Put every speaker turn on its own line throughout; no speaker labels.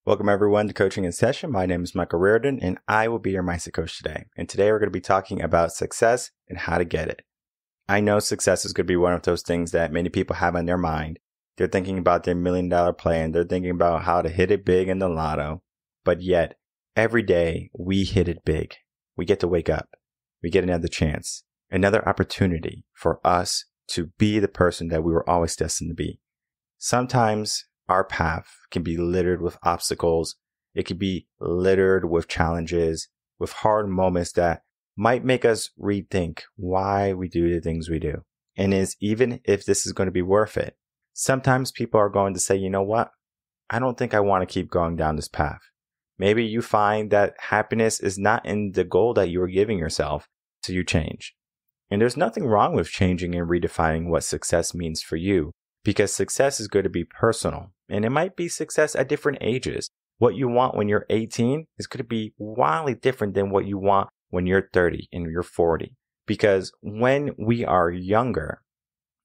Welcome everyone to Coaching in Session. My name is Michael Reardon and I will be your mindset coach today. And today we're going to be talking about success and how to get it. I know success is going to be one of those things that many people have on their mind. They're thinking about their $1 million plan. They're thinking about how to hit it big in the lotto. But yet, every day we hit it big. We get to wake up. We get another chance, another opportunity for us to be the person that we were always destined to be. Sometimes our path can be littered with obstacles. It can be littered with challenges, with hard moments that might make us rethink why we do the things we do. And even if this is going to be worth it. Sometimes people are going to say, you know what? I don't think I want to keep going down this path. Maybe you find that happiness is not in the goal that you are giving yourself, so you change. And there's nothing wrong with changing and redefining what success means for you, because success is going to be personal. And it might be success at different ages. What you want when you're 18 is going to be wildly different than what you want when you're 30 and you're 40. Because when we are younger,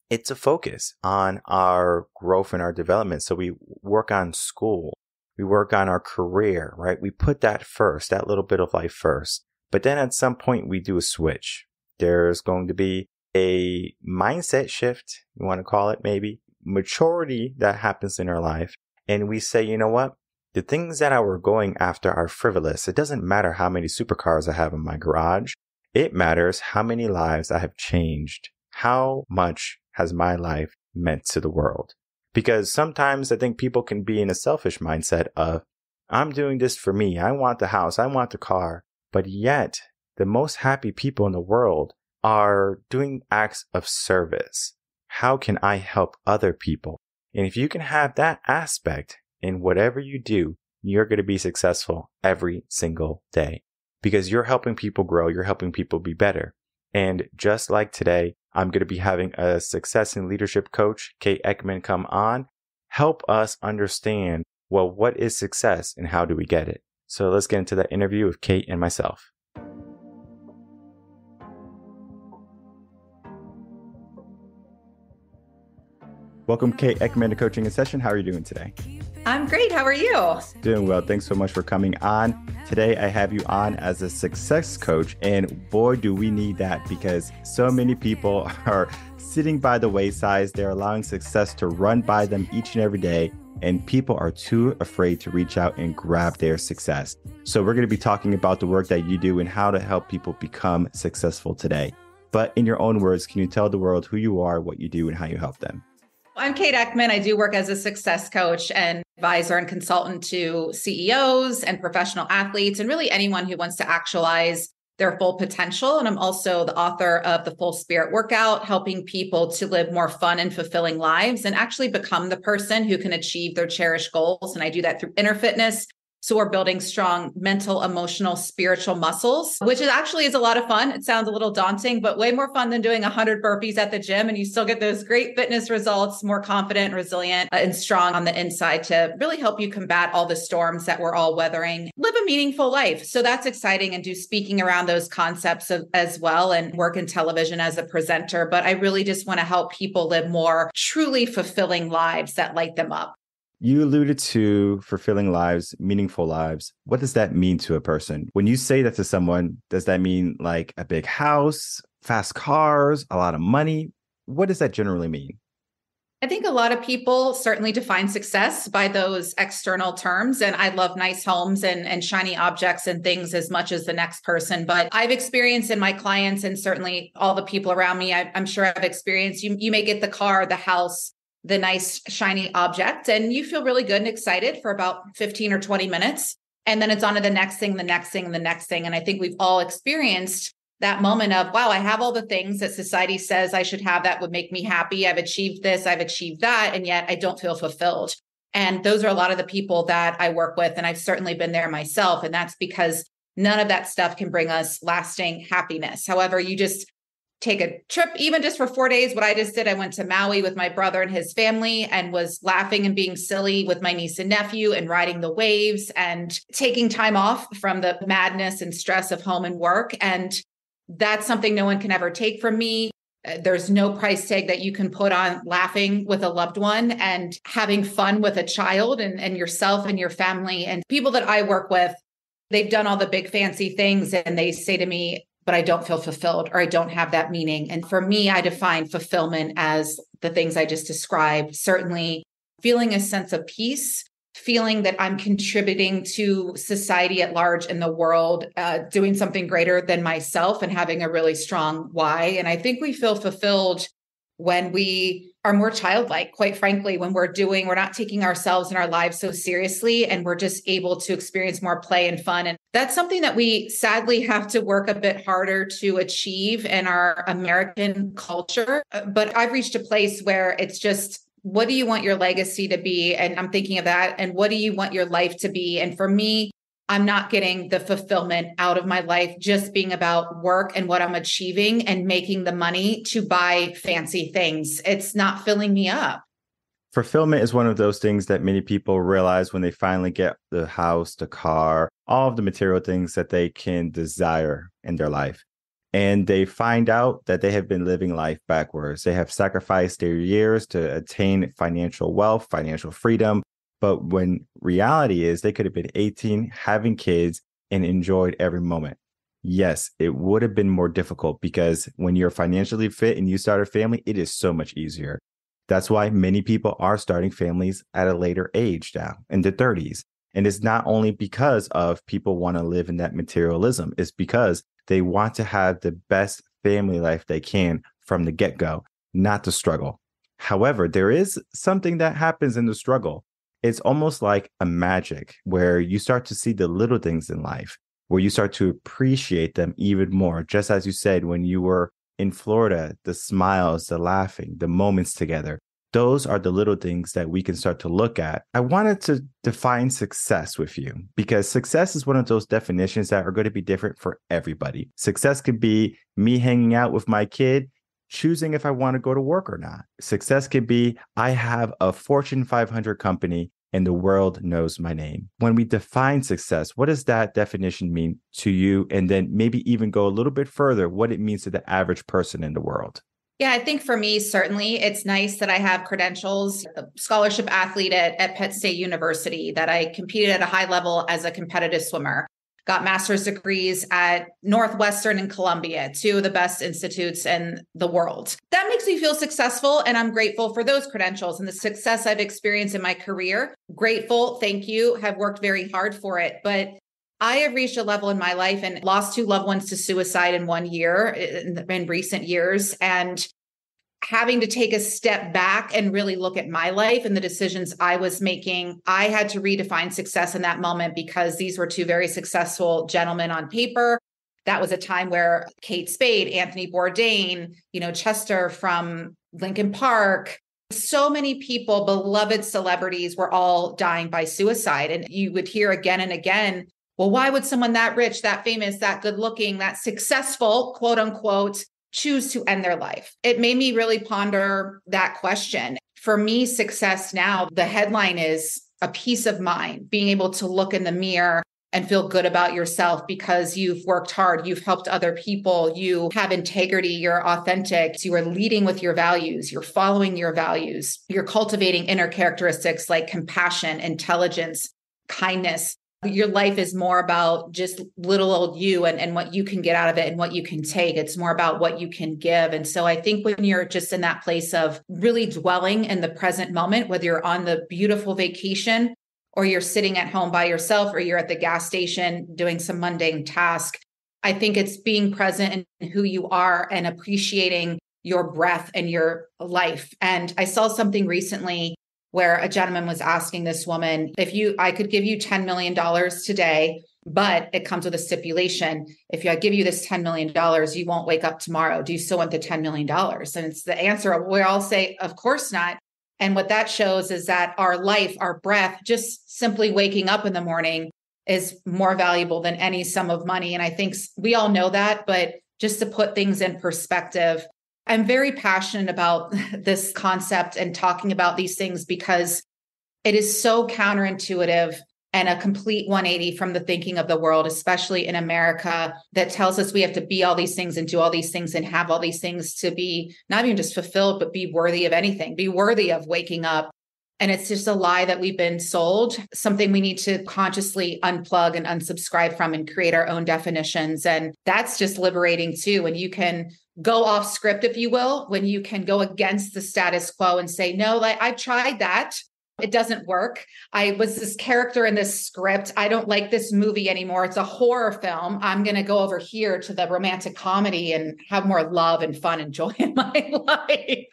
it's a focus on our growth and our development. So we work on school. We work on our career, right? We put that first, that little bit of life first. But then at some point we do a switch. There's going to be a mindset shift, you want to call it maybe, maturity that happens in our life. And we say, you know what? The things that I were going after are frivolous. It doesn't matter how many supercars I have in my garage. It matters how many lives I have changed. How much has my life meant to the world? Because sometimes I think people can be in a selfish mindset of, I'm doing this for me. I want the house. I want the car. But yet, the most happy people in the world are doing acts of service. How can I help other people? And if you can have that aspect in whatever you do, you're going to be successful every single day because you're helping people grow. You're helping people be better. And just like today, I'm going to be having a success and leadership coach, Kate Eckman, come on, help us understand, well, what is success and how do we get it? So let's get into that interview with Kate and myself. Welcome, Kate Eckman, to Coaching in Session. How are you doing today?
I'm great. How are you?
Doing well. Thanks so much for coming on. Today, I have you on as a success coach. And boy, do we need that because so many people are sitting by the wayside. They're allowing success to run by them each and every day. And people are too afraid to reach out and grab their success. So we're going to be talking about the work that you do and how to help people become successful today. But in your own words, can you tell the world who you are, what you do, and how you help them?
I'm Kate Eckman. I do work as a success coach and advisor and consultant to CEOs and professional athletes and really anyone who wants to actualize their full potential. And I'm also the author of The Full Spirit Workout, helping people to live more fun and fulfilling lives and actually become the person who can achieve their cherished goals. And I do that through inner fitness. So we're building strong mental, emotional, spiritual muscles, which is a lot of fun. It sounds a little daunting, but way more fun than doing 100 burpees at the gym. And you still get those great fitness results, more confident, resilient, and strong on the inside to really help you combat all the storms that we're all weathering, live a meaningful life. So that's exciting and do speaking around those concepts as well and work in television as a presenter. But I really just want to help people live more truly fulfilling lives that light them up.
You alluded to fulfilling lives, meaningful lives. What does that mean to a person? When you say that to someone, does that mean like a big house, fast cars, a lot of money? What does that generally mean?
I think a lot of people certainly define success by those external terms. And I love nice homes and shiny objects and things as much as the next person. But I've experienced in my clients and certainly all the people around me, I'm sure I've experienced, you may get the car, the house, the nice shiny object, and you feel really good and excited for about 15 or 20 minutes. And then it's on to the next thing, the next thing, the next thing. And I think we've all experienced that moment of, wow, I have all the things that society says I should have that would make me happy. I've achieved this, I've achieved that, and yet I don't feel fulfilled. And those are a lot of the people that I work with. And I've certainly been there myself. And that's because none of that stuff can bring us lasting happiness. However, you just take a trip, even just for 4 days. What I just did, I went to Maui with my brother and his family and was laughing and being silly with my niece and nephew and riding the waves and taking time off from the madness and stress of home and work. And that's something no one can ever take from me. There's no price tag that you can put on laughing with a loved one and having fun with a child and yourself and your family. And people that I work with, they've done all the big fancy things and they say to me, but I don't feel fulfilled or I don't have that meaning. And for me, I define fulfillment as the things I just described. Certainly feeling a sense of peace, feeling that I'm contributing to society at large in the world, doing something greater than myself and having a really strong why. And I think we feel fulfilled when we are more childlike, quite frankly, when we're not taking ourselves and our lives so seriously, and we're just able to experience more play and fun. And that's something that we sadly have to work a bit harder to achieve in our American culture. But I've reached a place where it's just, what do you want your legacy to be? And I'm thinking of that. And what do you want your life to be? And for me, I'm not getting the fulfillment out of my life just being about work and what I'm achieving and making the money to buy fancy things. It's not filling me up.
Fulfillment is one of those things that many people realize when they finally get the house, the car, all of the material things that they can desire in their life. And they find out that they have been living life backwards. They have sacrificed their years to attain financial wealth, financial freedom. But when reality is they could have been 18, having kids, and enjoyed every moment. Yes, it would have been more difficult because when you're financially fit and you start a family, it is so much easier. That's why many people are starting families at a later age now, in their 30s. And it's not only because of people want to live in that materialism, it's because they want to have the best family life they can from the get-go, not the struggle. However, there is something that happens in the struggle. It's almost like a magic where you start to see the little things in life, where you start to appreciate them even more. Just as you said, when you were in Florida, the smiles, the laughing, the moments together, those are the little things that we can start to look at. I wanted to define success with you because success is one of those definitions that are going to be different for everybody. Success could be me hanging out with my kid, choosing if I want to go to work or not. Success could be I have a Fortune 500 company and the world knows my name. When we define success, what does that definition mean to you? And then maybe even go a little bit further, what it means to the average person in the world.
Yeah, I think for me, certainly it's nice that I have credentials, a scholarship athlete at Penn State University, that I competed at a high level as a competitive swimmer, got master's degrees at Northwestern and Columbia, two of the best institutes in the world. That makes me feel successful, and I'm grateful for those credentials and the success I've experienced in my career. Grateful, thank you, have worked very hard for it. But I have reached a level in my life and lost 2 loved ones to suicide in 1 year in recent years. And having to take a step back and really look at my life and the decisions I was making, I had to redefine success in that moment because these were 2 very successful gentlemen on paper. That was a time where Kate Spade, Anthony Bourdain, Chester from Linkin Park, so many people, beloved celebrities, were all dying by suicide. And you would hear again and again, well, why would someone that rich, that famous, that good looking, that successful, quote unquote, choose to end their life? It made me really ponder that question. For me, success now, the headline is a peace of mind, being able to look in the mirror and feel good about yourself because you've worked hard, you've helped other people, you have integrity, you're authentic, you are leading with your values, you're following your values, you're cultivating inner characteristics like compassion, intelligence, kindness. Your life is more about just little old you and what you can get out of it and what you can take. It's more about what you can give. And so I think when you're just in that place of really dwelling in the present moment, whether you're on the beautiful vacation or you're sitting at home by yourself or you're at the gas station doing some mundane task, I think it's being present in who you are and appreciating your breath and your life. And I saw something recently where a gentleman was asking this woman, I could give you $10 million today, but it comes with a stipulation. If I give you this $10 million, you won't wake up tomorrow. Do you still want the $10 million? And it's the answer. We all say, of course not. And what that shows is that our life, our breath, just simply waking up in the morning is more valuable than any sum of money. And I think we all know that, but just to put things in perspective, I'm very passionate about this concept and talking about these things because it is so counterintuitive and a complete 180 from the thinking of the world, especially in America, that tells us we have to be all these things and do all these things and have all these things to be not even just fulfilled, but be worthy of anything, be worthy of waking up. And it's just a lie that we've been sold, something we need to consciously unplug and unsubscribe from and create our own definitions. And that's just liberating too, when you can go off script, if you will, when you can go against the status quo and say, no, like I tried that. It doesn't work. I was this character in this script. I don't like this movie anymore. It's a horror film. I'm going to go over here to the romantic comedy and have more love and fun and joy in my life.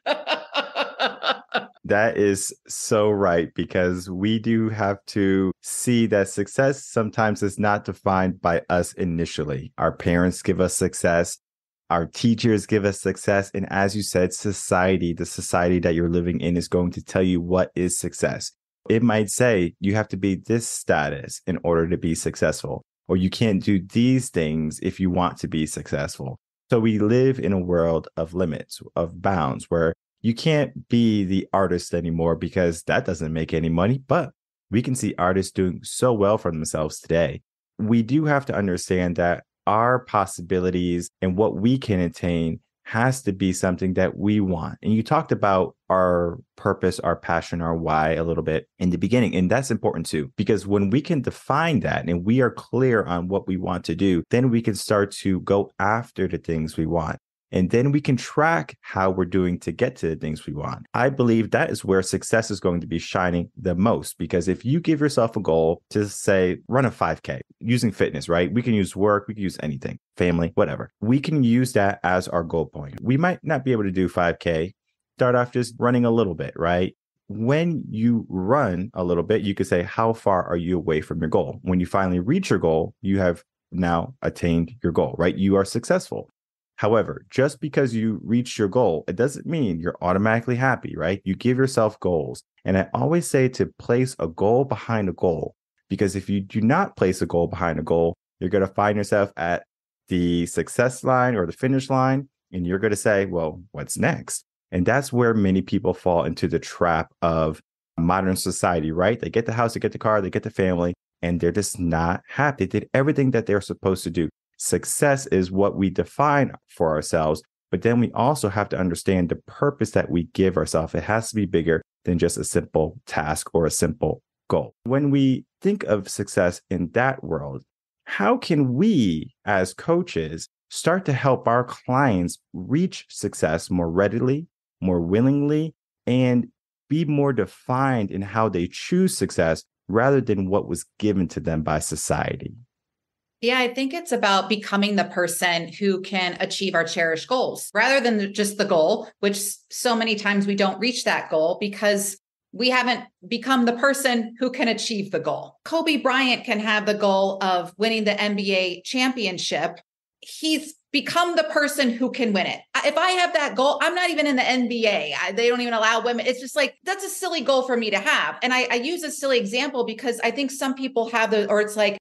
That is so right, because we do have to see that success sometimes is not defined by us initially. Our parents give us success. Our teachers give us success. And as you said, society, the society that you're living in is going to tell you what is success. It might say you have to be this status in order to be successful, or you can't do these things if you want to be successful. So we live in a world of limits, of bounds, where you can't be the artist anymore because that doesn't make any money. But we can see artists doing so well for themselves today. We do have to understand that our possibilities and what we can attain has to be something that we want. And you talked about our purpose, our passion, our why a little bit in the beginning. And that's important too, because when we can define that and we are clear on what we want to do, then we can start to go after the things we want. And then we can track how we're doing to get to the things we want. I believe that is where success is going to be shining the most, because if you give yourself a goal to say, run a 5K using fitness, right? We can use work, we can use anything, family, whatever. We can use that as our goal point. We might not be able to do 5K, start off just running a little bit, right? When you run a little bit, you could say, how far are you away from your goal? When you finally reach your goal, you have now attained your goal, right? You are successful. However, just because you reach your goal, it doesn't mean you're automatically happy, right? You give yourself goals. And I always say to place a goal behind a goal, because if you do not place a goal behind a goal, you're going to find yourself at the success line or the finish line, and you're going to say, well, what's next? And that's where many people fall into the trap of modern society, right? They get the house, they get the car, they get the family, and they're just not happy. They did everything that they're supposed to do. Success is what we define for ourselves, but then we also have to understand the purpose that we give ourselves. It has to be bigger than just a simple task or a simple goal. When we think of success in that world, how can we as coaches start to help our clients reach success more readily, more willingly, and be more defined in how they choose success rather than what was given to them by society?
Yeah, I think it's about becoming the person who can achieve our cherished goals rather than just the goal, which so many times we don't reach that goal because we haven't become the person who can achieve the goal. Kobe Bryant can have the goal of winning the NBA championship. He's become the person who can win it. If I have that goal, I'm not even in the NBA. They don't even allow women. It's just like, that's a silly goal for me to have. And I use a silly example because I think some people have or it's like,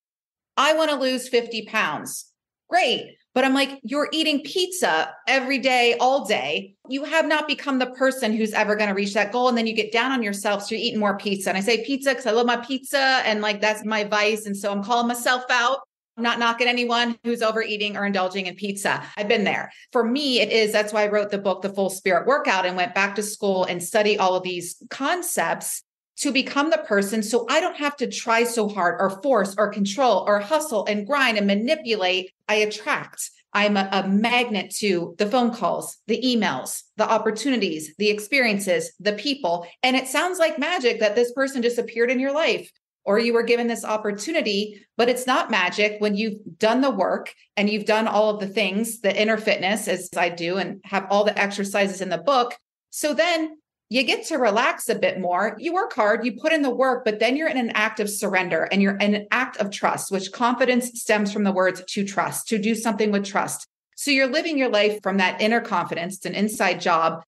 I want to lose 50 pounds. Great. But I'm like, you're eating pizza every day, all day. You have not become the person who's ever going to reach that goal. And then you get down on yourself. So you're eating more pizza. And I say pizza because I love my pizza. And like, that's my vice. And so I'm calling myself out. I'm not knocking anyone who's overeating or indulging in pizza. I've been there. For me, it is, that's why I wrote the book, The Full Spirit Workout, and went back to school and study all of these concepts to become the person so I don't have to try so hard or force or control or hustle and grind and manipulate. I attract. I'm a magnet to the phone calls, the emails, the opportunities, the experiences, the people. And it sounds like magic that this person just appeared in your life or you were given this opportunity, but it's not magic when you've done the work and you've done all of the things, the inner fitness, as I do, and have all the exercises in the book. So then you get to relax a bit more. You work hard, you put in the work, but then you're in an act of surrender and you're in an act of trust, which confidence stems from the words to trust, to do something with trust. So you're living your life from that inner confidence, it's an inside job.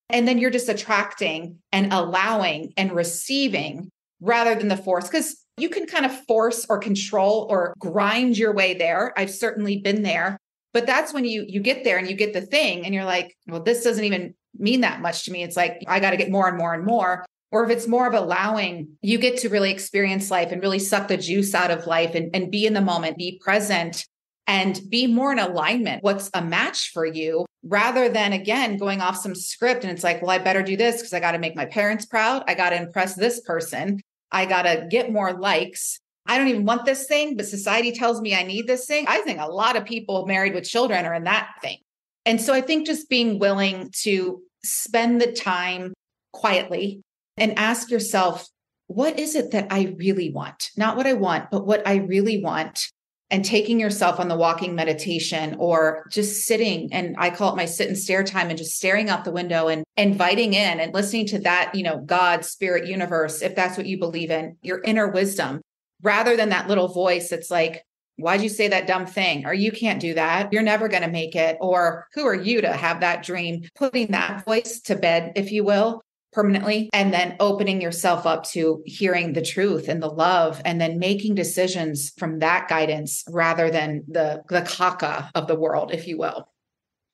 And then you're just attracting and allowing and receiving rather than the force, because you can kind of force or control or grind your way there. I've certainly been there, but that's when you get there and you get the thing and you're like, well, this doesn't even mean that much to me. It's like, I got to get more and more and more. or if it's more of allowing, you get to really experience life and really suck the juice out of life and be in the moment, be present, and be more in alignment. What's a match for you rather than, again, going off some script. And it's like, well, I better do this because I got to make my parents proud. I got to impress this person. I got to get more likes. I don't even want this thing, but society tells me I need this thing. I think a lot of people married with children are in that thing. And so I think just being willing to spend the time quietly and ask yourself, what is it that I really want? Not what I want, but what I really want. And taking yourself on the walking meditation or just sitting, and I call it my sit and stare time, and just staring out the window and inviting in and listening to that, God, spirit, universe, if that's what you believe in, your inner wisdom, rather than that little voice that's like, why'd you say that dumb thing? Or you can't do that. You're never going to make it. Or who are you to have that dream? Putting that voice to bed, if you will, permanently, and then opening yourself up to hearing the truth and the love, and then making decisions from that guidance rather than the caca of the world, if you will.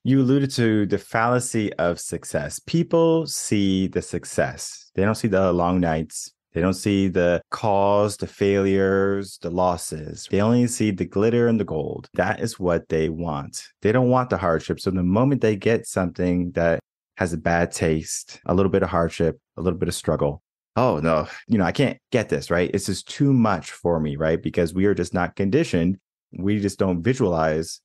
You alluded to the fallacy of success. People see the success. They don't see the long nights. They don't see the calls, the failures, the losses. They only see the glitter and the gold. That is what they want. They don't want the hardship. So the moment they get something that has a bad taste, a little bit of hardship, a little bit of struggle, oh no, I can't get this, right? It's just too much for me, right? Because we are just not conditioned. We just don't visualize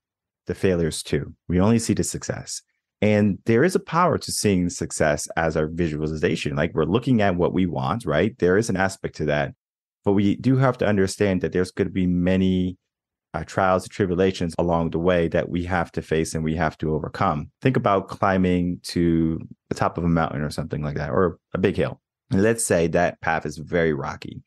the failures too. We only see the success. And there is a power to seeing success as our visualization. Like we're looking at what we want, right? There is an aspect to that. But we do have to understand that there's going to be many trials and tribulations along the way that we have to face and we have to overcome. Think about climbing to the top of a mountain or something like that, or a big hill. And let's say that path is very rocky.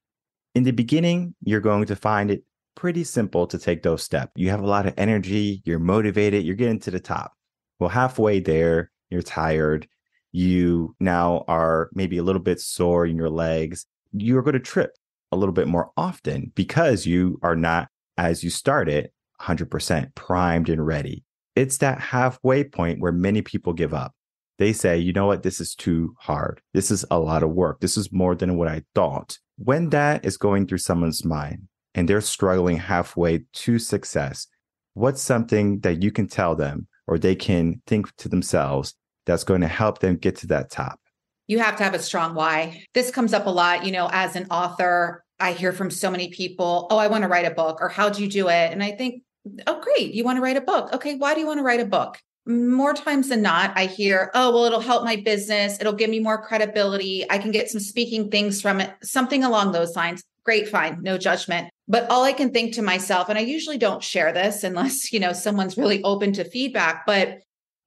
In the beginning, you're going to find it pretty simple to take those steps. You have a lot of energy, you're motivated, you're getting to the top. Well, halfway there, you're tired. You now are maybe a little bit sore in your legs. You're going to trip a little bit more often because you are not, as you started, 100% primed and ready. It's that halfway point where many people give up. They say, you know what, this is too hard. This is a lot of work. This is more than what I thought. When that is going through someone's mind and they're struggling halfway to success, what's something that you can tell them or they can think to themselves that's going to help them get to that top?
You have to have a strong why. This comes up a lot, as an author. I hear from so many people, oh, I want to write a book, or how'd you do it? And I think, oh, great. You want to write a book. Okay. Why do you want to write a book? More times than not, I hear, oh, well, it'll help my business. It'll give me more credibility. I can get some speaking things from it, something along those lines. Great, fine. No judgment. But all I can think to myself, and I usually don't share this unless, someone's really open to feedback, but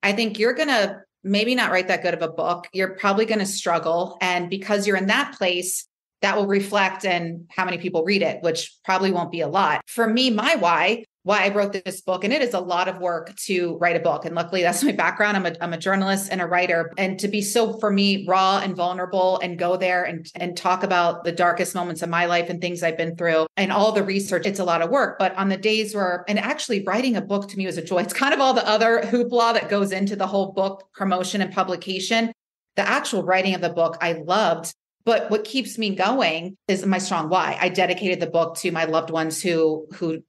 I think you're going to maybe not write that good of a book. You're probably going to struggle. And because you're in that place, that will reflect in how many people read it, which probably won't be a lot. For me, my why I wrote this book, and it is a lot of work to write a book. And luckily that's my background. I'm a journalist and a writer. And to be so, for me, raw and vulnerable and go there and talk about the darkest moments of my life and things I've been through and all the research, it's a lot of work. But on the days where, and actually writing a book to me was a joy. It's kind of all the other hoopla that goes into the whole book promotion and publication. The actual writing of the book, I loved. But what keeps me going is my strong why. I dedicated the book to my loved ones who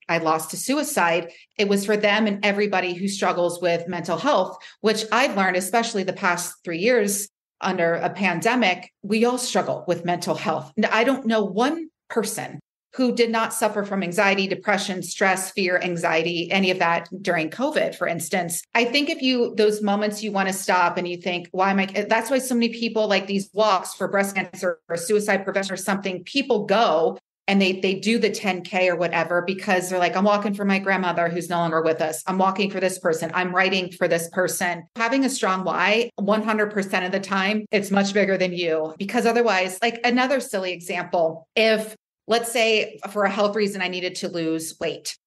I lost to suicide. It was for them and everybody who struggles with mental health, which I've learned, especially the past 3 years under a pandemic, we all struggle with mental health. And I don't know one person who did not suffer from anxiety, depression, stress, fear, anxiety, any of that during COVID, for instance. I think those moments you want to stop and you think, that's why so many people like these walks for breast cancer or suicide prevention or something, people go and they do the 10K or whatever, because they're like, I'm walking for my grandmother who's no longer with us. I'm walking for this person. I'm writing for this person. Having a strong why, 100% of the time, it's much bigger than you, because otherwise, like another silly example, if let's say for a health reason, I needed to lose weight.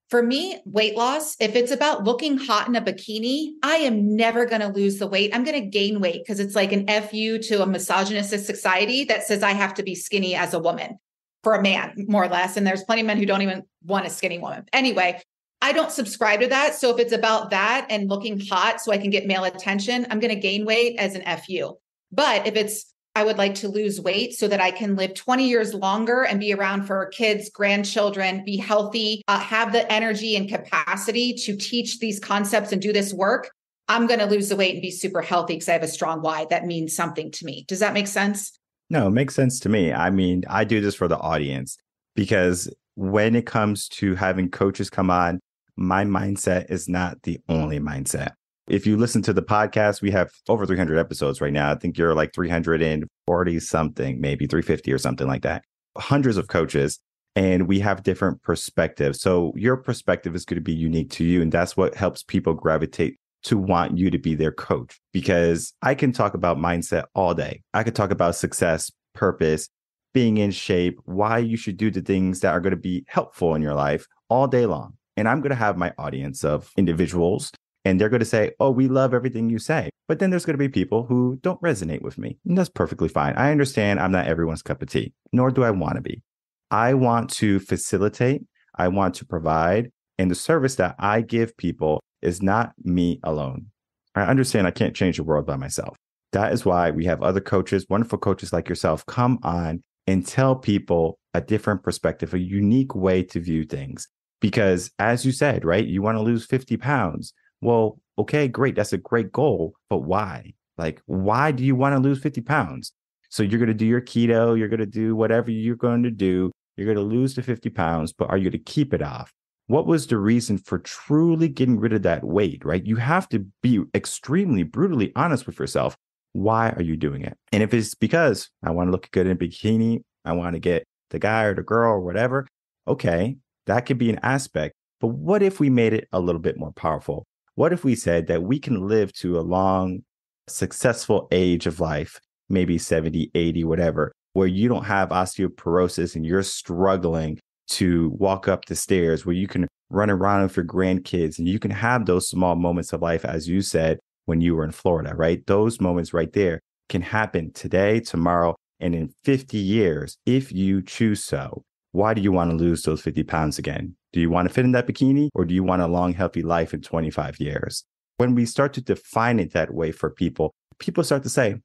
For me, weight loss, if it's about looking hot in a bikini, I am never going to lose the weight. I'm going to gain weight because it's like an FU to a misogynistic society that says I have to be skinny as a woman for a man, more or less. And there's plenty of men who don't even want a skinny woman. Anyway, I don't subscribe to that. So if it's about that and looking hot so I can get male attention, I'm going to gain weight as an FU. But if it's I would like to lose weight so that I can live 20 years longer and be around for kids, grandchildren, be healthy, have the energy and capacity to teach these concepts and do this work. I'm going to lose the weight and be super healthy because I have a strong why. That means something to me. Does that make sense?
No, it makes sense to me. I mean, I do this for the audience because when it comes to having coaches come on, my mindset is not the only mindset. If you listen to the podcast, we have over 300 episodes right now. I think you're like 340 something, maybe 350 or something like that. Hundreds of coaches, and we have different perspectives. So your perspective is going to be unique to you. And that's what helps people gravitate to want you to be their coach. Because I can talk about mindset all day. I could talk about success, purpose, being in shape, why you should do the things that are going to be helpful in your life all day long. And I'm going to have my audience of individuals. And they're going to say, oh, we love everything you say. But then there's going to be people who don't resonate with me. And that's perfectly fine. I understand I'm not everyone's cup of tea, nor do I want to be. I want to facilitate. I want to provide. And the service that I give people is not me alone. I understand I can't change the world by myself. That is why we have other coaches, wonderful coaches like yourself, come on and tell people a different perspective, a unique way to view things. Because as you said, right, you want to lose 50 pounds. Well, okay, great. That's a great goal. But why? Like, why do you want to lose 50 pounds? So you're going to do your keto. You're going to do whatever you're going to do. You're going to lose the 50 pounds, but are you going to keep it off? What was the reason for truly getting rid of that weight, right? You have to be extremely brutally honest with yourself. Why are you doing it? And if it's because I want to look good in a bikini, I want to get the guy or the girl or whatever, okay, that could be an aspect. But what if we made it a little bit more powerful? What if we said that we can live to a long, successful age of life, maybe 70, 80, whatever, where you don't have osteoporosis and you're struggling to walk up the stairs, where you can run around with your grandkids and you can have those small moments of life, as you said, when you were in Florida, right? Those moments right there can happen today, tomorrow, and in 50 years, if you choose so. Why do you want to lose those 50 pounds again? Do you want to fit in that bikini, or do you want a long, healthy life in 25 years? When we start to define it that way for people, people start to say,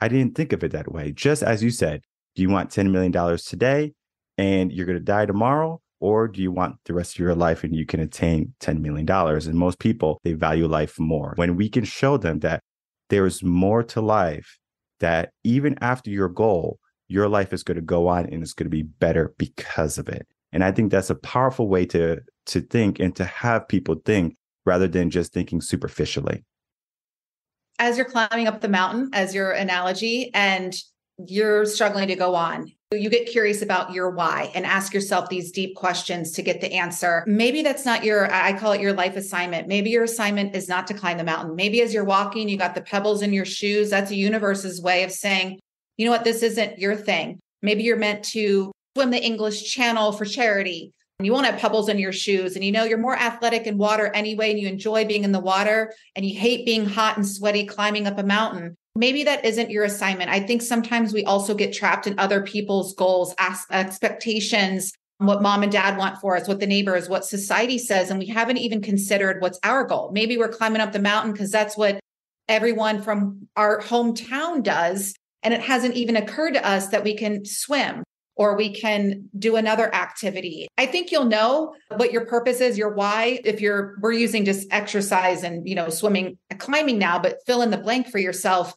I didn't think of it that way. Just as you said, do you want $10 million today and you're going to die tomorrow? Or do you want the rest of your life and you can attain $10 million? And most people, they value life more. When we can show them that there's more to life, that even after your goal, your life is going to go on and it's going to be better because of it. And I think that's a powerful way to think and to have people think rather than just thinking superficially.
As you're climbing up the mountain, as your analogy, and you're struggling to go on, you get curious about your why and ask yourself these deep questions to get the answer. Maybe that's not I call it your life assignment. Maybe your assignment is not to climb the mountain. Maybe as you're walking, you got the pebbles in your shoes. That's the universe's way of saying, you know what, this isn't your thing. Maybe you're meant to swim the English Channel for charity. You won't have pebbles in your shoes. And you know, you're more athletic in water anyway, and you enjoy being in the water and you hate being hot and sweaty climbing up a mountain. Maybe that isn't your assignment. I think sometimes we also get trapped in other people's goals, expectations, what mom and dad want for us, what the neighbors, what society says. And we haven't even considered what's our goal. Maybe we're climbing up the mountain because that's what everyone from our hometown does. And it hasn't even occurred to us that we can swim or we can do another activity. I think you'll know what your purpose is, your why, if we're using just exercise and, swimming, climbing now, but fill in the blank for yourself.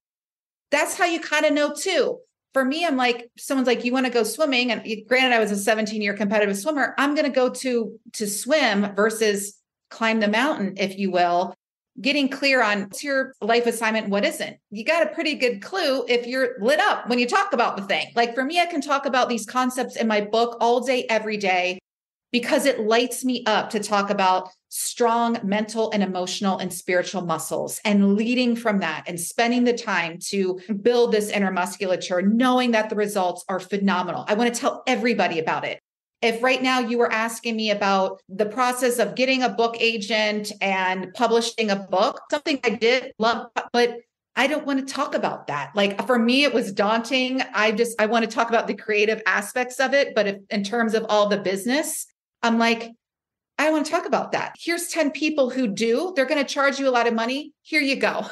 That's how you kind of know too. For me, I'm like, someone's like, you want to go swimming? And granted, I was a 17-year competitive swimmer. I'm going to go to swim versus climb the mountain, if you will. Getting clear on what's your life assignment, what isn't. You got a pretty good clue if you're lit up when you talk about the thing. Like for me, I can talk about these concepts in my book all day, every day, because it lights me up to talk about strong mental and emotional and spiritual muscles and leading from that and spending the time to build this inner musculature, knowing that the results are phenomenal. I want to tell everybody about it. If right now you were asking me about the process of getting a book agent and publishing a book, something I did love, but I don't want to talk about that. Like for me, it was daunting. I want to talk about the creative aspects of it. But in terms of all the business, I'm like, I want to talk about that. Here's 10 people who do. They're going to charge you a lot of money. Here you go.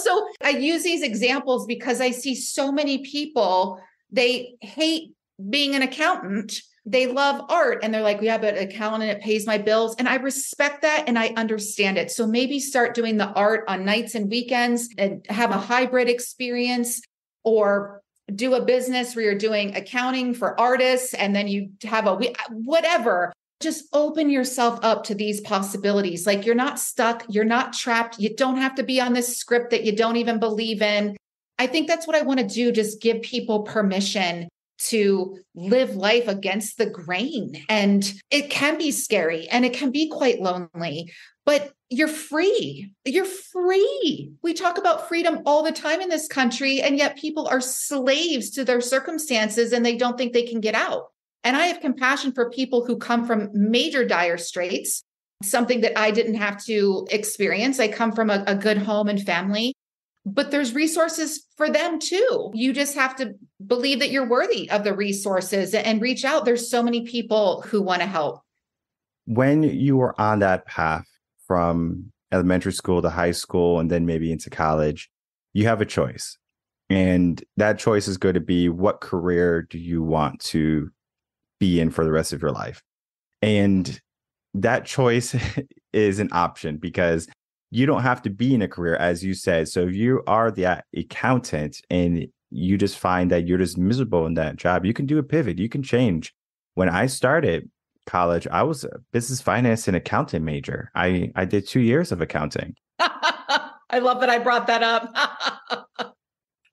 So I use these examples because I see so many people, they hate being an accountant. They love art and they're like, yeah, but accountant, it pays my bills. And I respect that and I understand it. So maybe start doing the art on nights and weekends and have a hybrid experience, or do a business where you're doing accounting for artists and then you have whatever. Just open yourself up to these possibilities. Like, you're not stuck. You're not trapped. You don't have to be on this script that you don't even believe in. I think that's what I want to do. Just give people permission to live life against the grain. And it can be scary and it can be quite lonely, but you're free. You're free. We talk about freedom all the time in this country, and yet people are slaves to their circumstances and they don't think they can get out. And I have compassion for people who come from major dire straits, something that I didn't have to experience. I come from a good home and family, but there's resources for them too. You just have to believe that you're worthy of the resources and reach out. There's so many people who want to help.
When you were on that path from elementary school to high school and then maybe into college, you have a choice. And that choice is going to be, what career do you want to be in for the rest of your life? And that choice is an option because you don't have to be in a career, as you said. So if you are the accountant and you just find that you're just miserable in that job, you can do a pivot. You can change. When I started college, I was a business finance and accounting major. I did 2 years of accounting.
I love that I brought that up.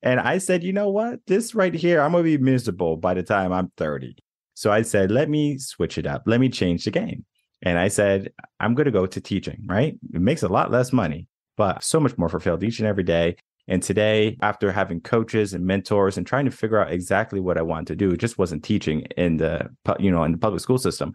And I said, you know what? This right here, I'm going to be miserable by the time I'm 30. So I said, let me switch it up. Let me change the game. And I said, I'm going to go to teaching, right? It makes a lot less money, but so much more fulfilled each and every day. And today, after having coaches and mentors and trying to figure out exactly what I wanted to do, it just wasn't teaching in the public school system.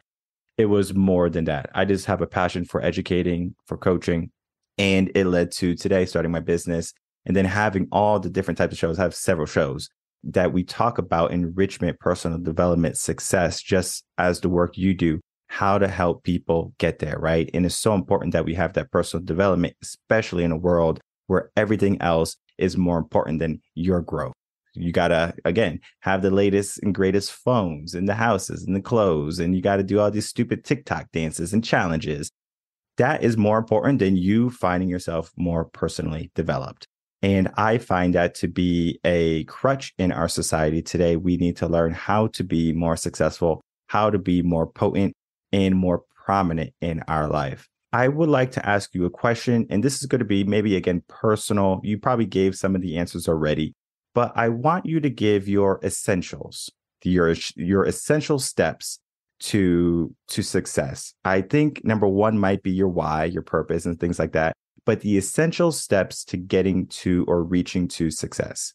It was more than that. I just have a passion for educating, for coaching. And it led to today starting my business and then having all the different types of shows. I have several shows that we talk about enrichment, personal development, success, just as the work you do, how to help people get there, right? And it's so important that we have that personal development, especially in a world where everything else is more important than your growth. You got to, again, have the latest and greatest phones in the houses and the clothes, and you got to do all these stupid TikTok dances and challenges. That is more important than you finding yourself more personally developed. And I find that to be a crutch in our society today. We need to learn how to be more successful, how to be more potent and more prominent in our life. I would like to ask you a question, and this is going to be maybe, again, personal. You probably gave some of the answers already, but I want you to give your essentials, your essential steps to success. I think number one might be your why, your purpose, and things like that, but the essential steps to getting to or reaching to success.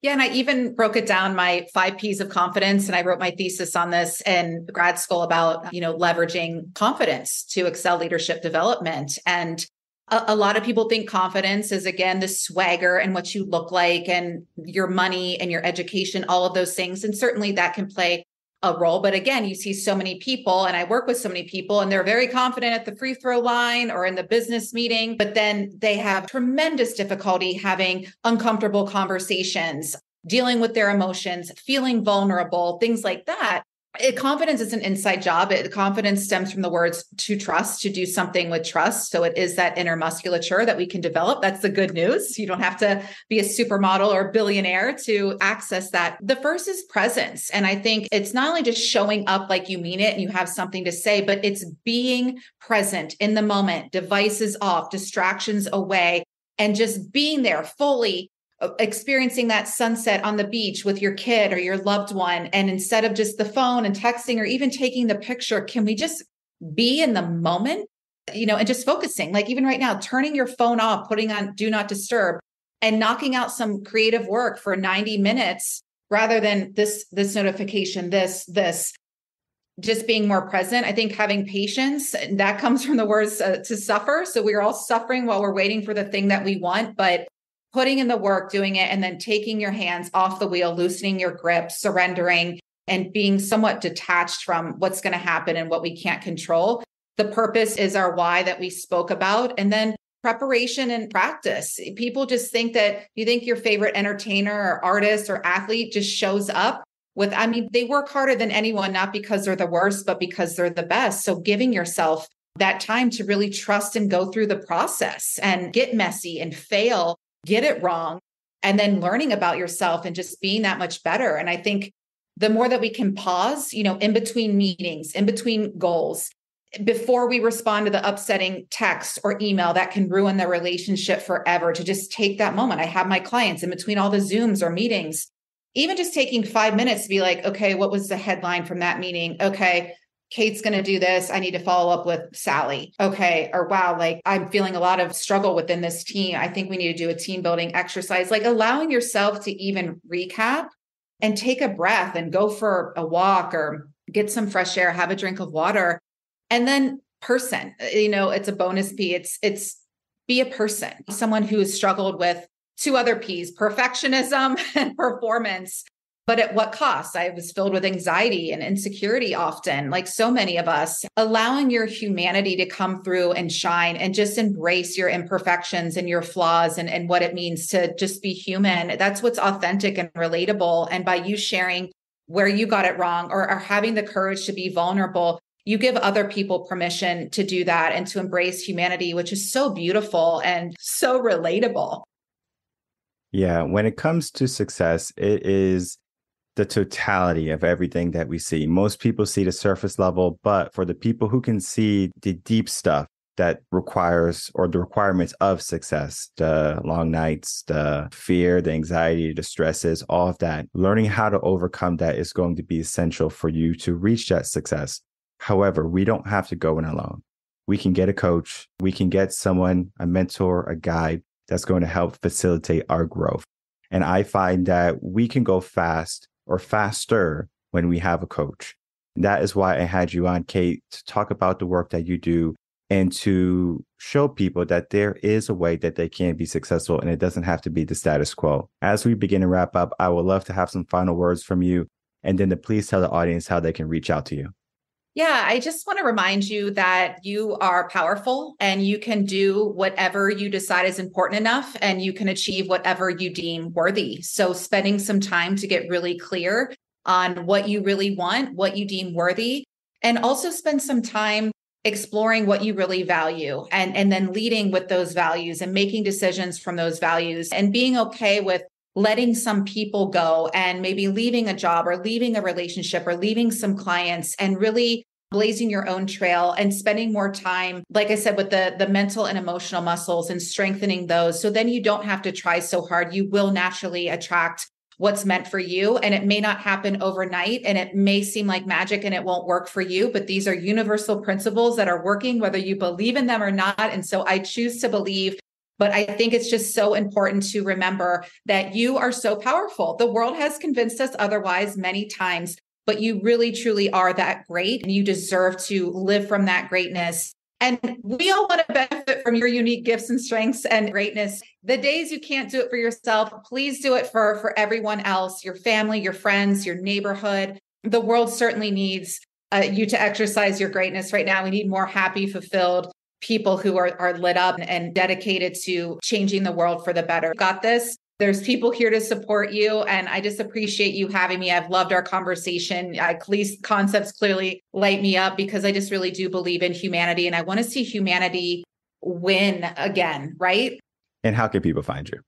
Yeah. And I even broke it down, my 5 P's of confidence. And I wrote my thesis on this in grad school about, leveraging confidence to excel leadership development. And a lot of people think confidence is, again, the swagger and what you look like and your money and your education, all of those things. And certainly that can play a role. But again, you see so many people, and I work with so many people, and they're very confident at the free throw line or in the business meeting, but then they have tremendous difficulty having uncomfortable conversations, dealing with their emotions, feeling vulnerable, things like that. Confidence is an inside job. Confidence stems from the words to trust, to do something with trust. So it is that inner musculature that we can develop. That's the good news. You don't have to be a supermodel or billionaire to access that. The first is presence. And I think it's not only just showing up like you mean it and you have something to say, but it's being present in the moment, devices off, distractions away, and just being there fully, experiencing that sunset on the beach with your kid or your loved one. And instead of just the phone and texting or even taking the picture, can we just be in the moment, and just focusing, like even right now, turning your phone off, putting on do not disturb and knocking out some creative work for 90 minutes rather than this notification, this, just being more present. I think having patience, that comes from the words to suffer. So we're all suffering while we're waiting for the thing that we want, but putting in the work, doing it, and then taking your hands off the wheel, loosening your grip, surrendering, and being somewhat detached from what's going to happen and what we can't control. The purpose is our why that we spoke about. And then preparation and practice. People just think that you think your favorite entertainer or artist or athlete just shows up with, they work harder than anyone, not because they're the worst, but because they're the best. So giving yourself that time to really trust and go through the process and get messy and fail, get it wrong, and then learning about yourself and just being that much better. And I think the more that we can pause, in between meetings, in between goals, before we respond to the upsetting text or email that can ruin the relationship forever, to just take that moment. I have my clients in between all the Zooms or meetings, even just taking 5 minutes to be like, okay, what was the headline from that meeting? Okay, Kate's going to do this. I need to follow up with Sally. Okay. Or wow, like I'm feeling a lot of struggle within this team. I think we need to do a team building exercise, like allowing yourself to even recap and take a breath and go for a walk or get some fresh air, have a drink of water. And then person, it's a bonus P. It's be a person, someone who has struggled with 2 other P's, perfectionism and performance. But at what cost? I was filled with anxiety and insecurity often, like so many of us. Allowing your humanity to come through and shine and just embrace your imperfections and your flaws and what it means to just be human. That's what's authentic and relatable. And by you sharing where you got it wrong or having the courage to be vulnerable, you give other people permission to do that and to embrace humanity, which is so beautiful and so relatable.
Yeah, when it comes to success, it is the totality of everything that we see. Most people see the surface level, but for the people who can see the deep stuff that requires or the requirements of success, the long nights, the fear, the anxiety, the stresses, all of that, learning how to overcome that is going to be essential for you to reach that success. However, we don't have to go in alone. We can get a coach. We can get someone, a mentor, a guide that's going to help facilitate our growth. And I find that we can go fast or faster when we have a coach. That is why I had you on, Kate, to talk about the work that you do and to show people that there is a way that they can be successful and it doesn't have to be the status quo. As we begin to wrap up, I would love to have some final words from you and then to please tell the audience how they can reach out to you.
Yeah, I just want to remind you that you are powerful and you can do whatever you decide is important enough and you can achieve whatever you deem worthy. So spending some time to get really clear on what you really want, what you deem worthy, and also spend some time exploring what you really value and then leading with those values and making decisions from those values and being okay with letting some people go and maybe leaving a job or leaving a relationship or leaving some clients and really blazing your own trail and spending more time, like I said, with the mental and emotional muscles and strengthening those. So then you don't have to try so hard. You will naturally attract what's meant for you. And it may not happen overnight and it may seem like magic and it won't work for you, but these are universal principles that are working whether you believe in them or not. And so I choose to believe. But I think it's just so important to remember that you are so powerful. The world has convinced us otherwise many times, but you really, truly are that great and you deserve to live from that greatness. And we all want to benefit from your unique gifts and strengths and greatness. The days you can't do it for yourself, please do it for everyone else, your family, your friends, your neighborhood. The world certainly needs you to exercise your greatness right now. We need more happy, fulfilled people who are lit up and dedicated to changing the world for the better. Got this. There's people here to support you. And I just appreciate you having me. I've loved our conversation. These concepts clearly light me up because I just really do believe in humanity. And I want to see humanity win again, right?
And how can people find you?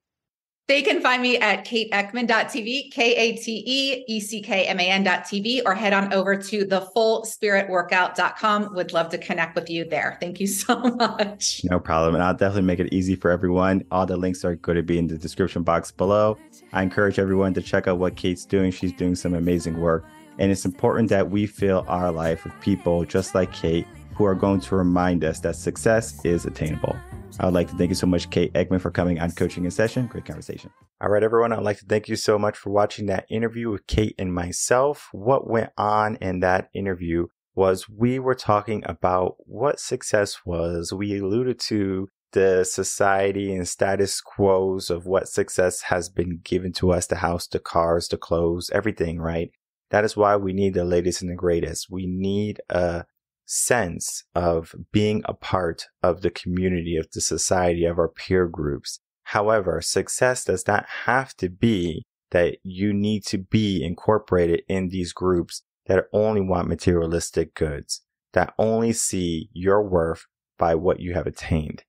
They can find me at kateeckman.tv, KATEECKMAN.tv, or head on over to thefullspiritworkout.com. Would love to connect with you there. Thank you so much.
No problem. And I'll definitely make it easy for everyone. All the links are going to be in the description box below. I encourage everyone to check out what Kate's doing. She's doing some amazing work. And it's important that we fill our life with people just like Kate, who are going to remind us that success is attainable. I would like to thank you so much, Kate Eckman, for coming on Coaching in Session. Great conversation. All right, everyone. I'd like to thank you so much for watching that interview with Kate and myself. What went on in that interview was we were talking about what success was. We alluded to the society and status quos of what success has been given to us, the house, the cars, the clothes, everything, right? That is why we need the latest and the greatest. We need a sense of being a part of the community, of the society, of our peer groups. However, success does not have to be that you need to be incorporated in these groups that only want materialistic goods, that only see your worth by what you have attained.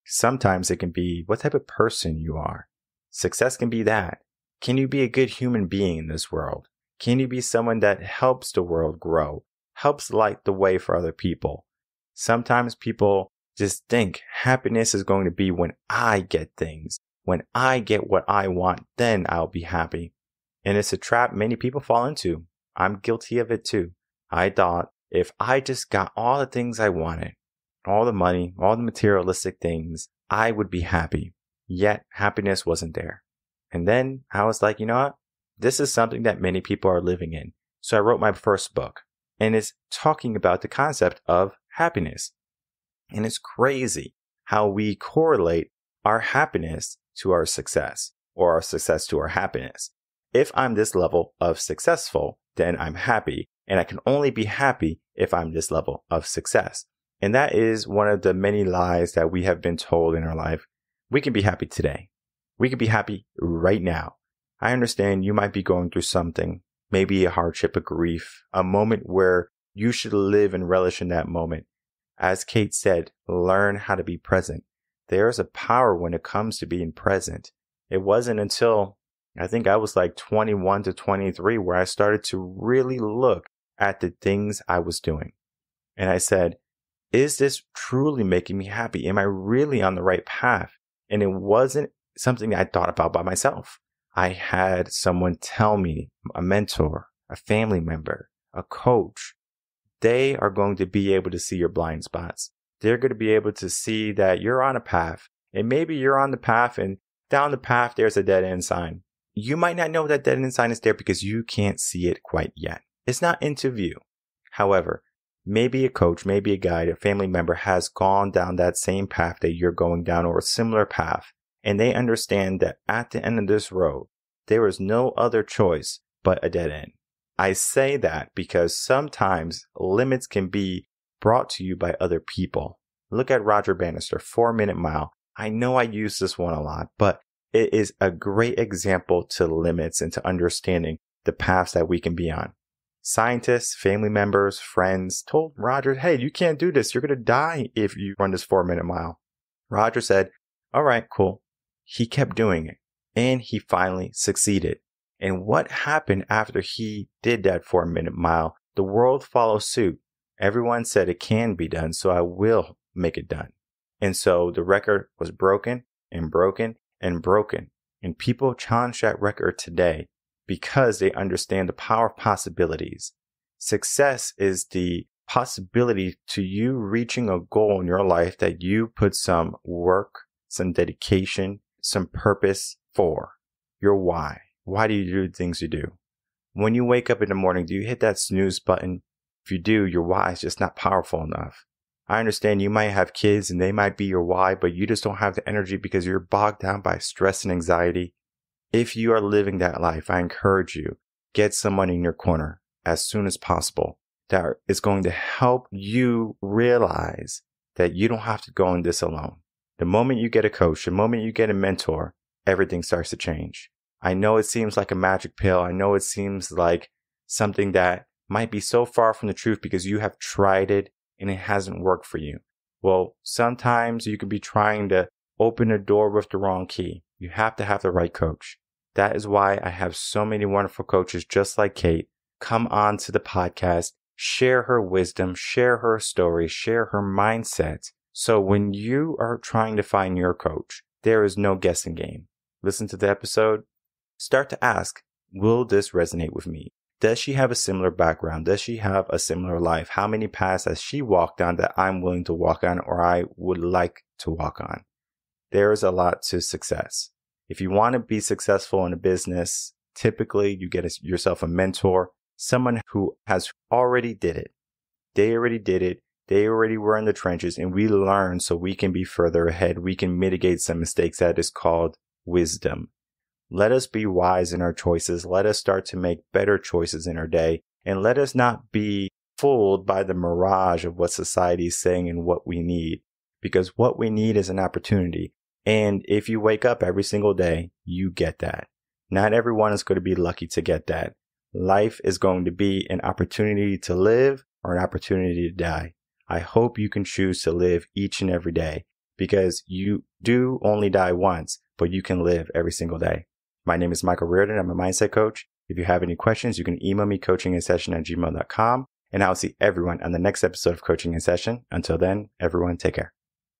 Sometimes it can be what type of person you are. Success can be that. Can you be a good human being in this world? Can you be someone that helps the world grow, helps light the way for other people? Sometimes people just think happiness is going to be when I get things. When I get what I want, then I'll be happy. And it's a trap many people fall into. I'm guilty of it too. I thought if I just got all the things I wanted, all the money, all the materialistic things, I would be happy. Yet happiness wasn't there. And then I was like, you know what? This is something that many people are living in. So I wrote my first book, and it's talking about the concept of happiness. And it's crazy how we correlate our happiness to our success, or our success to our happiness. If I'm this level of successful, then I'm happy, and I can only be happy if I'm this level of success. And that is one of the many lies that we have been told in our life. We can be happy today. We can be happy right now. I understand you might be going through something, maybe a hardship, a grief, a moment where you should live and relish in that moment. As Kate said, learn how to be present. There is a power when it comes to being present. It wasn't until I think I was like 21 to 23 where I started to really look at the things I was doing. And I said, is this truly making me happy? Am I really on the right path? And it wasn't something I thought about by myself. I had someone tell me, a mentor, a family member, a coach. They are going to be able to see your blind spots. They're going to be able to see that you're on a path, and maybe you're on the path, and down the path, there's a dead end sign. You might not know that dead end sign is there because you can't see it quite yet. It's not into view. However, maybe a coach, maybe a guide, a family member has gone down that same path that you're going down, or a similar path, and they understand that at the end of this road, there is no other choice but a dead end. I say that because sometimes limits can be brought to you by other people. Look at Roger Bannister, 4 Minute Mile. I know I use this one a lot, but it is a great example to limits and to understanding the paths that we can be on. Scientists, family members, friends told Roger, hey, you can't do this. You're going to die if you run this 4 Minute Mile. Roger said, all right, cool. He kept doing it, and he finally succeeded. And what happened after he did that 4 Minute Mile? The world followed suit. Everyone said it can be done, so I will make it done. And so the record was broken and broken and broken. And people challenge that record today because they understand the power of possibilities. Success is the possibility to you reaching a goal in your life that you put some work, some dedication, some purpose for. Your why. Why do you do the things you do? When you wake up in the morning, do you hit that snooze button? If you do, your why is just not powerful enough. I understand you might have kids and they might be your why, but you just don't have the energy because you're bogged down by stress and anxiety. If you are living that life, I encourage you, get someone in your corner as soon as possible that is going to help you realize that you don't have to go on this alone. The moment you get a coach, the moment you get a mentor, everything starts to change. I know it seems like a magic pill. I know it seems like something that might be so far from the truth because you have tried it and it hasn't worked for you. Well, sometimes you could be trying to open a door with the wrong key. You have to have the right coach. That is why I have so many wonderful coaches just like Kate come on to the podcast, share her wisdom, share her story, share her mindset. So when you are trying to find your coach, there is no guessing game. Listen to the episode. Start to ask, will this resonate with me? Does she have a similar background? Does she have a similar life? How many paths has she walked on that I'm willing to walk on or I would like to walk on? There is a lot to success. If you want to be successful in a business, typically you get yourself a mentor, someone who has already did it. They already did it. They already were in the trenches and we learn so we can be further ahead. We can mitigate some mistakes. That is called wisdom. Let us be wise in our choices. Let us start to make better choices in our day. And let us not be fooled by the mirage of what society is saying and what we need. Because what we need is an opportunity. And if you wake up every single day, you get that. Not everyone is going to be lucky to get that. Life is going to be an opportunity to live or an opportunity to die. I hope you can choose to live each and every day, because you do only die once, but you can live every single day. My name is Michael Reardon. I'm a mindset coach. If you have any questions, you can email me coachinginsession@gmail.com, and I'll see everyone on the next episode of Coaching in Session. Until then, everyone, take care.